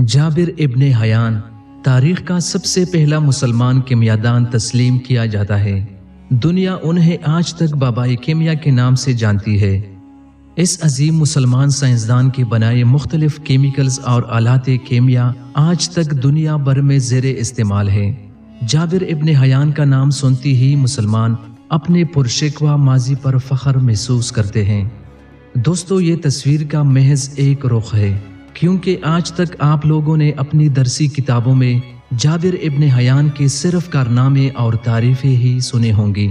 جابر ابن حیان تاریخ کا سب سے پہلا مسلمان کیمیادان تسلیم کیا جاتا ہے۔ دنیا انہیں آج تک بابائے کیمیا کے نام سے جانتی ہے۔ اس عظیم مسلمان سائنسدان کے بنائے مختلف کیمیکلز اور آلات کیمیا آج تک دنیا بھر میں زیر استعمال ہے۔ جابر ابن حیان کا نام سنتی ہی مسلمان اپنے پرشکوہ ماضی پر فخر محسوس کرتے ہیں۔ دوستو، یہ تصویر کا محض ایک رخ ہے، کیونکہ آج تک آپ لوگوں نے اپنی درسی کتابوں میں جابر ابن حیان کے صرف کارنامے اور تعریفیں ہی سنے ہوں گی،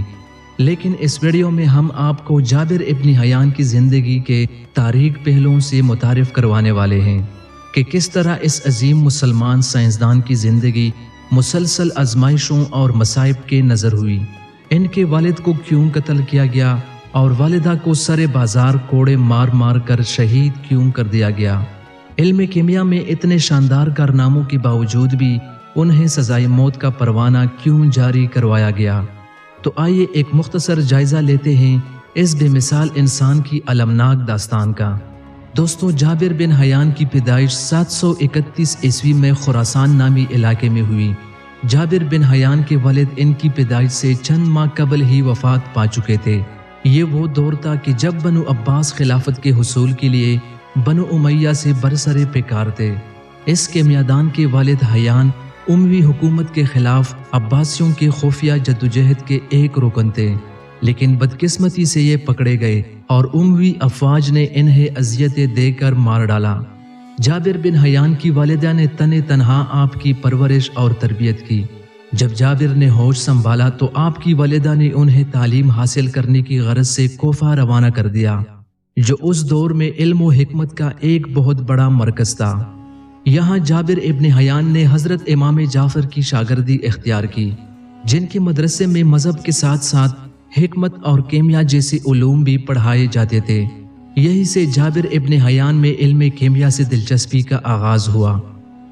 لیکن اس ویڈیو میں ہم آپ کو جابر ابن حیان کی زندگی کے تاریخ پہلوؤں سے متعارف کروانے والے ہیں کہ کس طرح اس عظیم مسلمان سائنسدان کی زندگی مسلسل آزمائشوں اور مصائب کے نظر ہوئی۔ ان کے والد کو کیوں قتل کیا گیا اور والدہ کو سر بازار کوڑے مار مار کر شہید کیوں کر دیا گیا؟ علم کیمیا میں اتنے شاندار کارناموں کے باوجود بھی انہیں سزائے موت کا پروانہ کیوں جاری کروایا گیا؟ تو آئیے ایک مختصر جائزہ لیتے ہیں اس بے مثال انسان کی المناک داستان کا۔ دوستو، جابر بن حیان کی پیدائش 731 عیسوی میں خراسان نامی علاقے میں ہوئی۔ جابر بن حیان کے والد ان کی پیدائش سے چند ماہ قبل ہی وفات پا چکے تھے۔ یہ وہ دور تھا کہ جب بنو عباس خلافت کے حصول کے لیے بنو امیہ سے برسرے پیکار تھے۔ اس کیمیادان کے والد حیان اموی حکومت کے خلاف عباسیوں کے خفیہ جدوجہد کے ایک رکن تھے، لیکن بدقسمتی سے یہ پکڑے گئے اور اموی افواج نے انہیں اذیتیں دے کر مار ڈالا۔ جابر بن حیان کی والدہ نے تنہا آپ کی پرورش اور تربیت کی۔ جب جابر نے ہوش سنبھالا تو آپ کی والدہ نے انہیں تعلیم حاصل کرنے کی غرض سے کوفہ روانہ کر دیا، جو اس دور میں علم و حکمت کا ایک بہت بڑا مرکز تھا۔ یہاں جابر ابن حیان نے حضرت امام جعفر کی شاگردی اختیار کی، جن کے مدرسے میں مذہب کے ساتھ ساتھ حکمت اور کیمیا جیسے علوم بھی پڑھائے جاتے تھے۔ یہی سے جابر ابن حیان میں علم کیمیا سے دلچسپی کا آغاز ہوا۔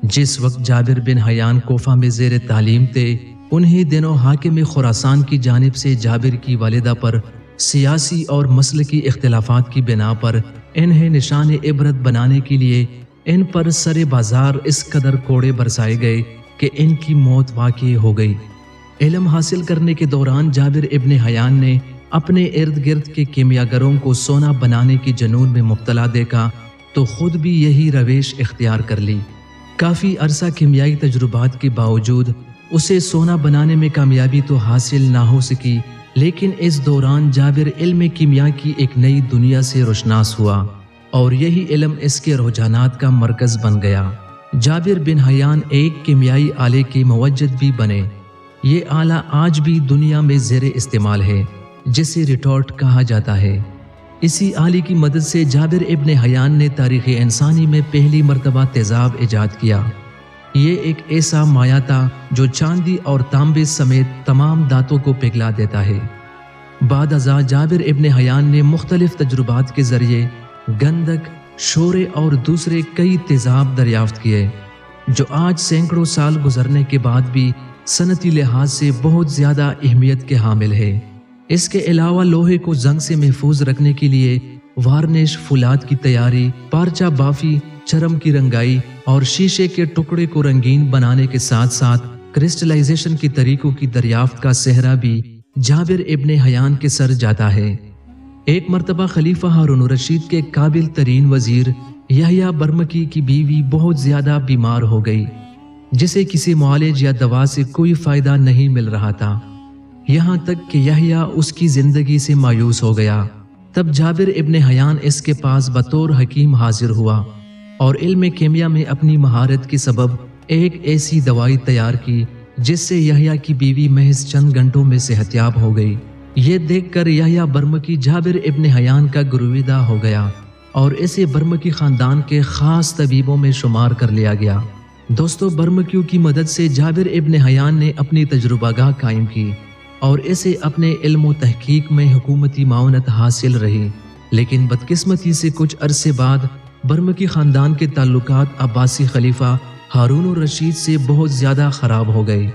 جس وقت جابر بن حیان کوفہ میں زیر تعلیم تھے، انہی دنوں حاکم خراسان کی جانب سے جابر کی والدہ پر سیاسی اور مسلکی اختلافات کی بنا پر انہیں نشان عبرت بنانے کے لیے ان پر سر بازار اس قدر کوڑے برسائے گئے کہ ان کی موت واقع ہو گئی۔ علم حاصل کرنے کے دوران جابر ابن حیان نے اپنے ارد گرد کے کیمیاگروں کو سونا بنانے کی جنون میں مبتلا دیکھا تو خود بھی یہی روش اختیار کر لی۔ کافی عرصہ کیمیائی تجربات کے باوجود اسے سونا بنانے میں کامیابی تو حاصل نہ ہو سکی، لیکن اس دوران جابر علم کیمیا کی ایک نئی دنیا سے روشناس ہوا اور یہی علم اس کے رجحانات کا مرکز بن گیا۔ جابر بن حیان ایک کیمیائی آلے کے موجد بھی بنے۔ یہ آلہ آج بھی دنیا میں زیر استعمال ہے، جسے ریٹارٹ کہا جاتا ہے۔ اسی آلے کی مدد سے جابر ابن حیان نے تاریخ انسانی میں پہلی مرتبہ تیزاب ایجاد کیا۔ یہ ایک ایسا مایع تھا جو چاندی اور تانبے سمیت تمام دھاتوں کو پگھلا دیتا ہے۔ بعد ازاں جابر ابن حیان نے مختلف تجربات کے ذریعے گندک، شورے اور دوسرے کئی تیزاب دریافت کیے، جو آج سینکڑوں سال گزرنے کے بعد بھی صنعتی لحاظ سے بہت زیادہ اہمیت کے حامل ہے۔ اس کے علاوہ لوہے کو زنگ سے محفوظ رکھنے کے لیے وارنش، فولاد کی تیاری، پارچہ بافی، چرم کی رنگائی اور شیشے کے ٹکڑے کو رنگین بنانے کے ساتھ ساتھ کرسٹلائزیشن کے طریقوں کی دریافت کا سہرا بھی جابر ابن حیان کے سر جاتا ہے۔ ایک مرتبہ خلیفہ ہارون الرشید کے قابل ترین وزیر یحییٰ برمکی کی بیوی بہت زیادہ بیمار ہو گئی، جسے کسی معالج یا دوا سے کوئی فائدہ نہیں مل رہا تھا، یہاں تک کہ یحییٰ اس کی زندگی سے مایوس ہو گیا۔ تب جابر ابن حیان اس کے پاس بطور حکیم حاضر ہوا اور علم کیمیا میں اپنی مہارت کے سبب ایک ایسی دوائی تیار کی جس سے یحییٰ کی بیوی محض چند گھنٹوں میں صحتیاب ہو گئی۔ یہ دیکھ کر یحییٰ برمکی جابر ابن حیان کا گرویدہ ہو گیا اور اسے برمکی خاندان کے خاص طبیبوں میں شمار کر لیا گیا۔ دوستو، برمکیوں کی مدد سے جابر ابن حیان نے اپنی تجربہ گاہ قائم کی اور اسے اپنے علم و تحقیق میں حکومتی معاونت حاصل رہی، لیکن بدقسمتی سے کچھ عرصے بعد برمکی خاندان کے تعلقات عباسی خلیفہ ہارون الرشید سے بہت زیادہ خراب ہو گئے۔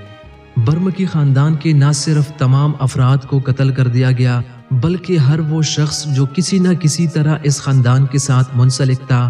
برمکی خاندان کے نہ صرف تمام افراد کو قتل کر دیا گیا، بلکہ ہر وہ شخص جو کسی نہ کسی طرح اس خاندان کے ساتھ منسلک تھا